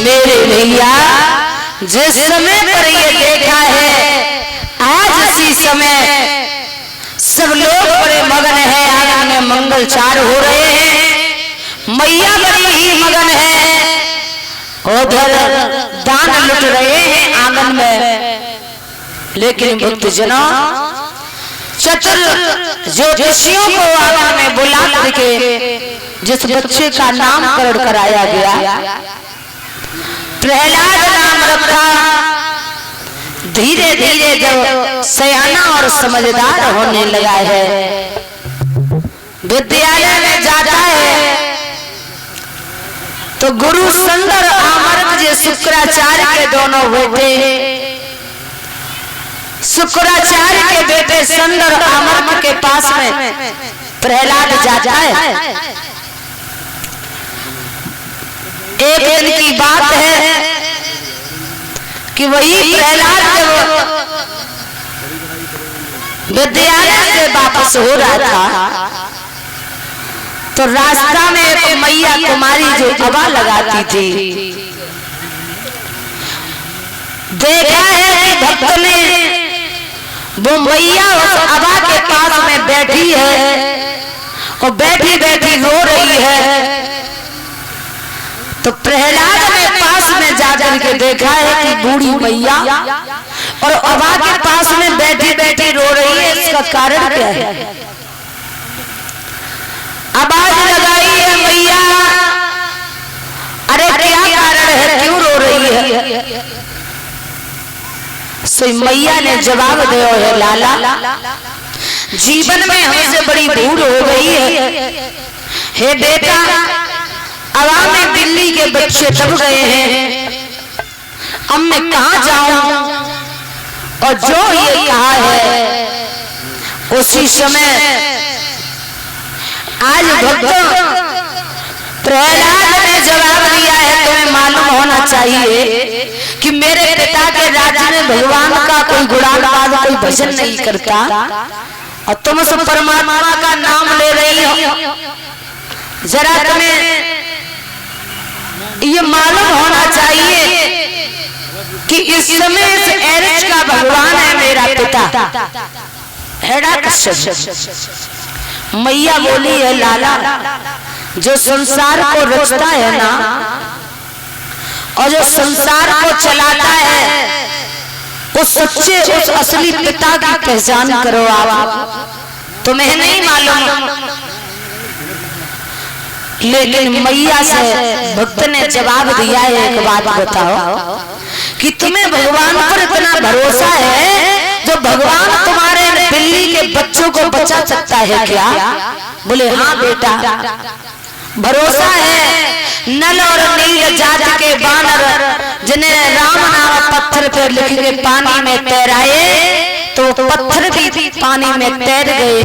मेरे भैया जिस समय पर ये देखा है, आज इसी समय सब लोग बड़े मगन है, आंगन में मंगलचार हो रहे हैं, मैया बड़ी ही मगन है, उधर दान लुट रहे हैं आंगन में। लेकिन भक्तजनों, चतुर ज्योतिषियों को आंगन में बुला करके जिस बच्चे का नामकरण कराया गया, प्रहलाद नाम रखा। धीरे धीरे जब सयाना और समझदार होने लगा है, विद्यालय में जाता है, तो गुरु सुंदर आमर्क जी शुक्राचार्य के दोनों बेटे, शुक्राचार्य के बेटे सुंदर आमर्क के पास में प्रहलाद जाता है। एक दिन की बात है कि वही प्रहलाद जब विद्यालय से वापस हो रहा था, तो रास्ता में एक मैया कुमारी जो अबा लगाती थी, देखा है कि भक्त ने वो मैया उस अबा के पास में बैठी है और बैठी बैठी रो रही है। तो प्रहलाद ने पास में जाकर के देखा है कि बूढ़ी मैया और अबा के पास में बैठी बैठी रो रही है, इसका कारण क्या है? आवाज लगाई है मैया, अरे क्या कारण है, क्यों रो रही है? सो मैया ने जवाब दिया है, लाला जीवन में हमसे बड़ी भूल हो गई है। हे बेटा, आवाम में दिल्ली के बच्चे दब गए हैं, अब मैं कहाँ जाऊं? और जो ये कहा है उसी समय आज भक्तों प्रहलाद ने जवाब दिया है, तुम्हें मालूम होना चाहिए कि मेरे पिता के राज्य में भगवान का कोई गुणगान, कोई भजन नहीं करता, और तुम उस परमात्मा का नाम ले रही हो। जरा तुम्हें ये मालूम होना चाहिए कि इस समय इस एरिच का भगवान है मेरा पिता हिरण्यकश्यप। मैया बोली है, लाला जो संसार को रचता है ना, और जो संसार को चलाता है, उस सच्चे उस असली पिता की पहचान करो आप। तुम्हें नहीं मालूम? लेकिन मैया से भक्त ने जवाब दिया है, एक बात बताओ कि तुम्हें भगवान पर इतना भरोसा है, जो भगवान तुम्हारे बिल्ली के बच्चों को बचा सकता है क्या? बोले हाँ बेटा, भरोसा है। नल और नील जात के बानर जिन्हें राम नाम पत्थर पर लिख के पानी में तैराए, तो पत्थर भी पानी में तैर गए।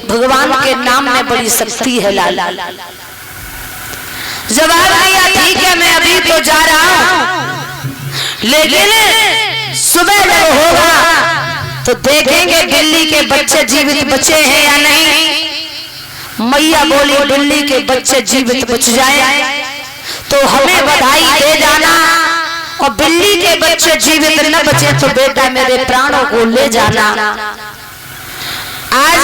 भगवान के नाम में बड़ी शक्ति है लाला। जवाब दिया, ठीक है मैं अभी तो जा रहा हूं, लेकिन सुबह जब होगा तो देखेंगे दिल्ली के बच्चे जीवित बचे हैं या नहीं। मैया बोली, दिल्ली के बच्चे जीवित बच जाए तो हमें बधाई दे जाना, और दिल्ली के बच्चे जीवित न बचे तो बेटा मेरे प्राणों को ले जाना। आज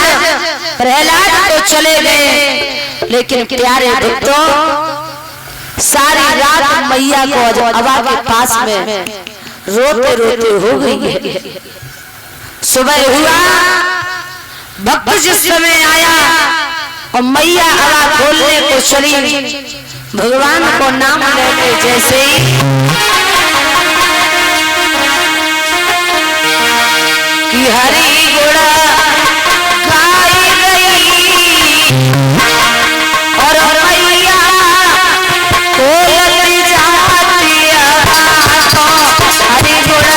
प्रहलाद तो चले गए, लेकिन प्यारे भक्तों, सारी रात मैया को अबा के पास में रोते रोते हो गई है। सुबह हुआ, भक्त जिस समय आया और मैया अबा खोलने को चली, भगवान को नाम लेने जैसे ही कि हरि गुण गाई गई, और मैया खोलती जाती है हरि गुण।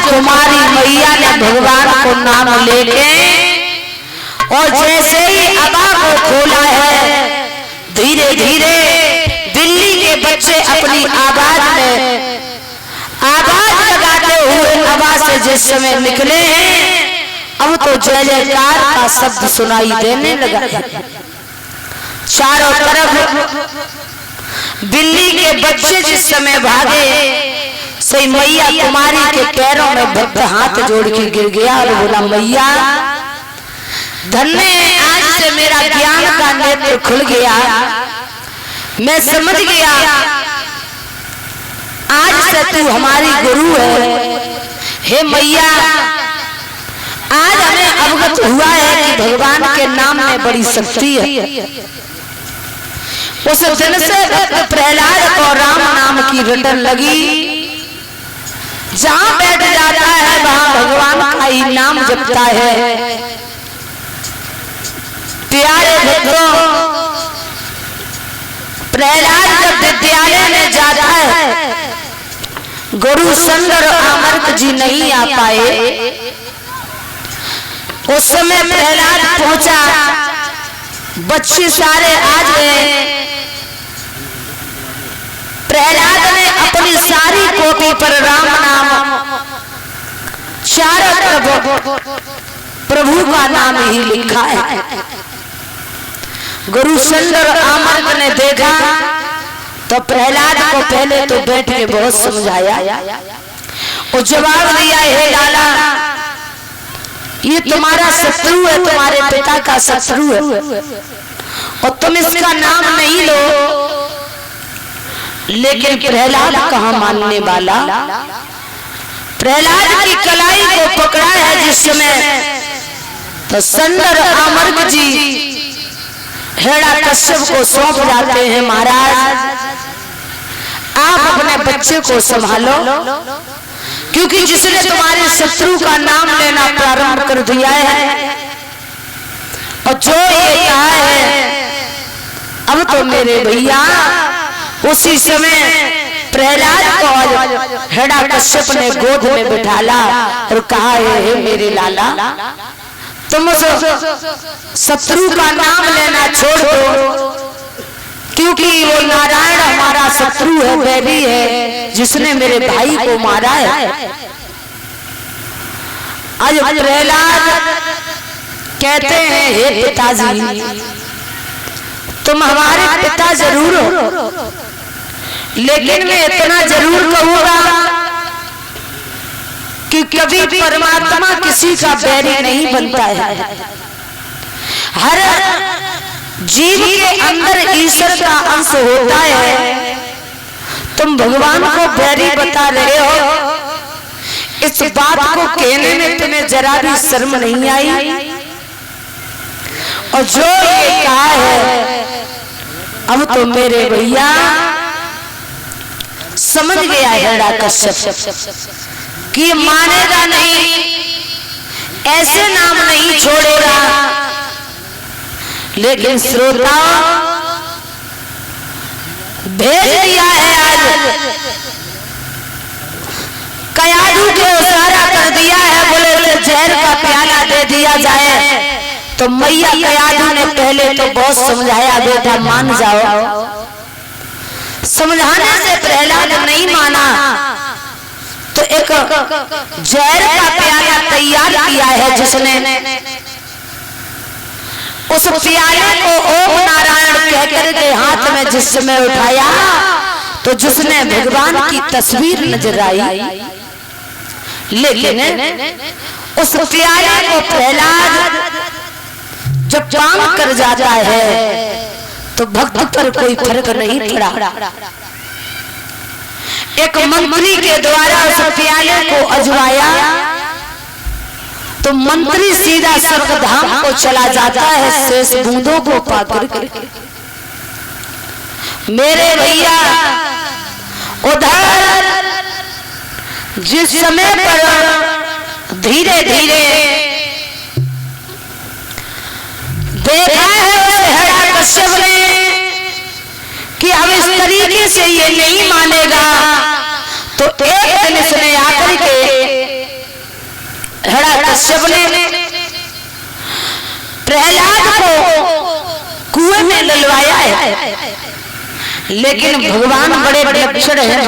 कुमारी मैया ने भगवान को नाम लेके और जैसे ही अबा को खोला है, धीरे धीरे बिल्ली के बच्चे अपनी आवाज लगाते हुए अबा से जिस समय निकले हैं, अब तो जय जयकार का शब्द सुनाई देने लगा। चारों तरफ बिल्ली के बच्चे जिस समय भागे, सही मैया कुमारी के पैरों में भक्त हाथ जोड़ के गिर गया और बोला, मैया धन्य, आज से मेरा ज्ञान का नेत्र खुल गया, मैं समझ गया आज से तू हमारी गुरु है। हे मैया, आज हमें अवगत हुआ है कि भगवान के नाम में बड़ी शक्ति है। उस दिन से प्रहलाद को राम नाम की रटन लगी। जहां बैठ जाता है वहां भगवान का ही नाम जपता है। प्यारे भक्तों, प्रहलाद जब विद्यालय में जाता है, गुरु संग और अमृत जी नहीं आ पाए। उस समय प्रहलाद पहुंचा, बच्चे सारे आ गए। प्रहलाद ने अपनी सारी कॉपी पर राम नाम, चारों तरफ प्रभु का नाम ही लिखा है। गुरु सुंदर अमृत ने देखा तो प्रहलाद को पहले तो बैठ के बहुत समझाया और जवाब दिया, हे लाला, ये तुम्हारा शत्रु है, तुम्हारे पिता का शत्रु है और तुम इसका नाम नहीं लो। लेकिन प्रहलाद कहाँ मानने वाला। प्रहलाद की कलाई को पकड़ा है जिस समय, तो सुंदर अमृत जी हिरण्यकश्यप को सौंप जाते हैं, महाराज आप अपने बच्चे को संभालो, क्योंकि जिसने तुम्हारे शत्रु का नाम लेना प्रारंभ कर दिया है और जो ये कहा है, अब तो मेरे भैया। उसी समय प्रहलाद को हिरण्यकश्यप ने गोद में बिठाला और कहा, हे मेरे लाला, तुम उस शत्रु का नाम लेना छोड़ दो, क्योंकि वो नारायण हमारा शत्रु है, वैरी है, जिसने मेरे भाई को मारा है। आज प्रहलाद कहते हैं, हे पिताजी, तुम हमारे पिता जरूर हो, लेकिन मैं इतना जरूर कहूंगा कि कभी परमात्मा किसी का बैरी नहीं बनता है। हर जीव के अंदर ईश्वर का अंश होता है। तुम भगवान को बैरी बता रहे हो, इस बात को कहने में तुम्हें जरा भी शर्म नहीं आई? और जो ये कहा है, अब तो मेरे भैया समझ गया हिरण्यकश्यप कि मानेगा नहीं, ऐसे नाम नहीं छोड़ेगा। लेकिन श्रोता भेज दिया है, आज कयाधु को इशारा कर दिया है, बोले जहर का प्याला दे दिया जाए। तो मैया कयाधु ने पहले तो बहुत समझाया, बेटा मान जाओ। समझाने से प्रहलाद नहीं माना, तो एक जहर का प्याला तैयार किया है जिसने, उस प्याले को ओम नारायण कहकर के हाथ में जिस समय उठाया, तो जिसने भगवान की तस्वीर नजर आई। लेकिन उस प्याले को प्रहलाद जब पान कर जाता है तो भक्त पर कोई फर्क नहीं पड़ा। एक मंत्री के द्वारा उस प्याले को अजवाया तो मंत्री सीधा स्वर्गधाम को चला जाता है, शेष बूंदों को पाकर के। मेरे भैया उधर जिस समय पर धीरे धीरे देखा है उस हिरण्यकश्यप ने कि अब इस तरीके से ये नहीं मानेगा, तो एक दिन इसने आकर के हिरण्यकश्यप ने प्रहलाद को कुएं में डलवाया है। लेकिन भगवान बड़े विलक्षण हैं।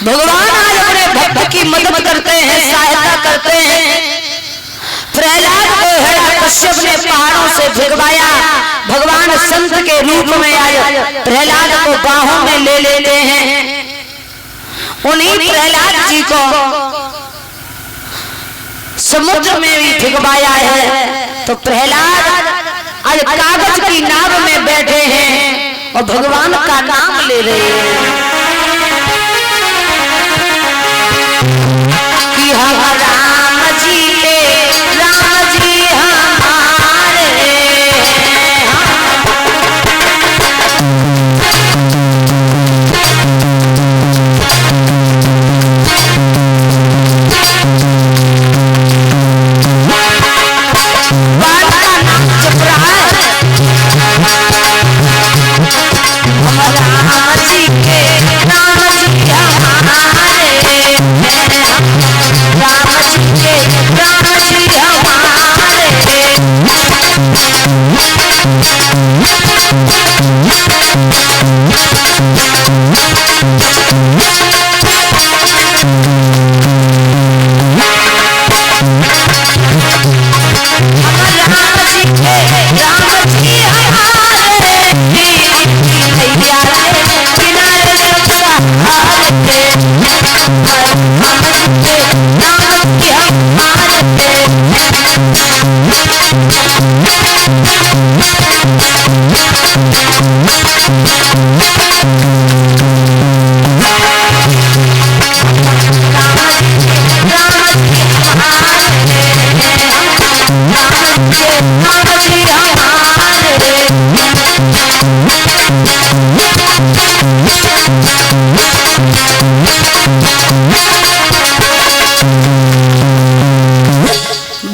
भगवान आज अपने भक्त की मदद करते हैं, सहायता करते हैं। प्रहलाद को हिरण्यकश्यप ने पहाड़ों से भिगवाया, भगवान संत के रूप में आए, प्रहलाद को बाहों में ले लेते हैं। उन्हीं प्रहलाद जी को समुद्र में भी भिगवाया है। तो प्रहलाद आज कागज की नाव में बैठे हैं और भगवान का नाम ले रहे हैं कि हम राम जी के राम जी हमारे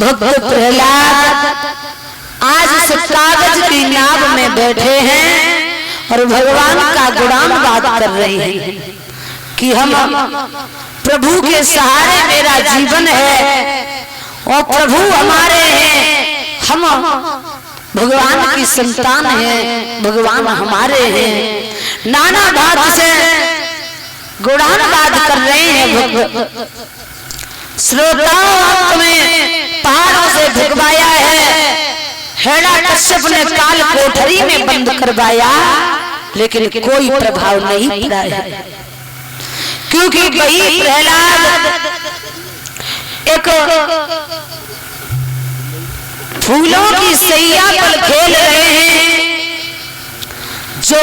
भक्त प्रहलाद आज इस कागज की नाव में बैठे हैं और भगवान का गुणान बात कर रहे हैं कि हम प्रभु के सहारे मेरा जीवन है और प्रभु हमारे हैं, हम भगवान की संतान हैं, भगवान हमारे हैं। नाना बात से गुणान बात कर रहे हैं। श्रोताओं में पहाड़ों से भिगवाया है, हिरण्यकश्यप ने काल कोठरी में बंद करवाया, लेकिन कोई प्रभाव नहीं पड़ा है। क्योंकि वही प्रहलाद एक फूलों की सैया पर खेल रहे हैं, जो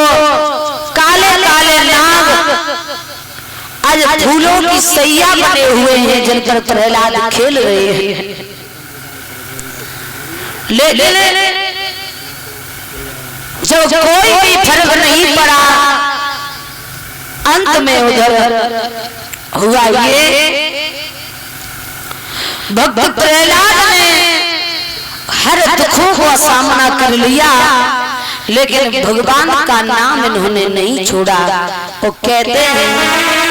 काले काले नाग आज फूलों की सैया बने हुए हैं जिन पर प्रहलाद खेल रहे हैं। लेकिन जो कोई भी फर्क नहीं पड़ा, अंत में उधर हुआ ये, भक्त प्रहलाद ने हर दुखों का सामना कर लिया, लेकिन भगवान का नाम इन्होंने नहीं छोड़ा। वो कहते हैं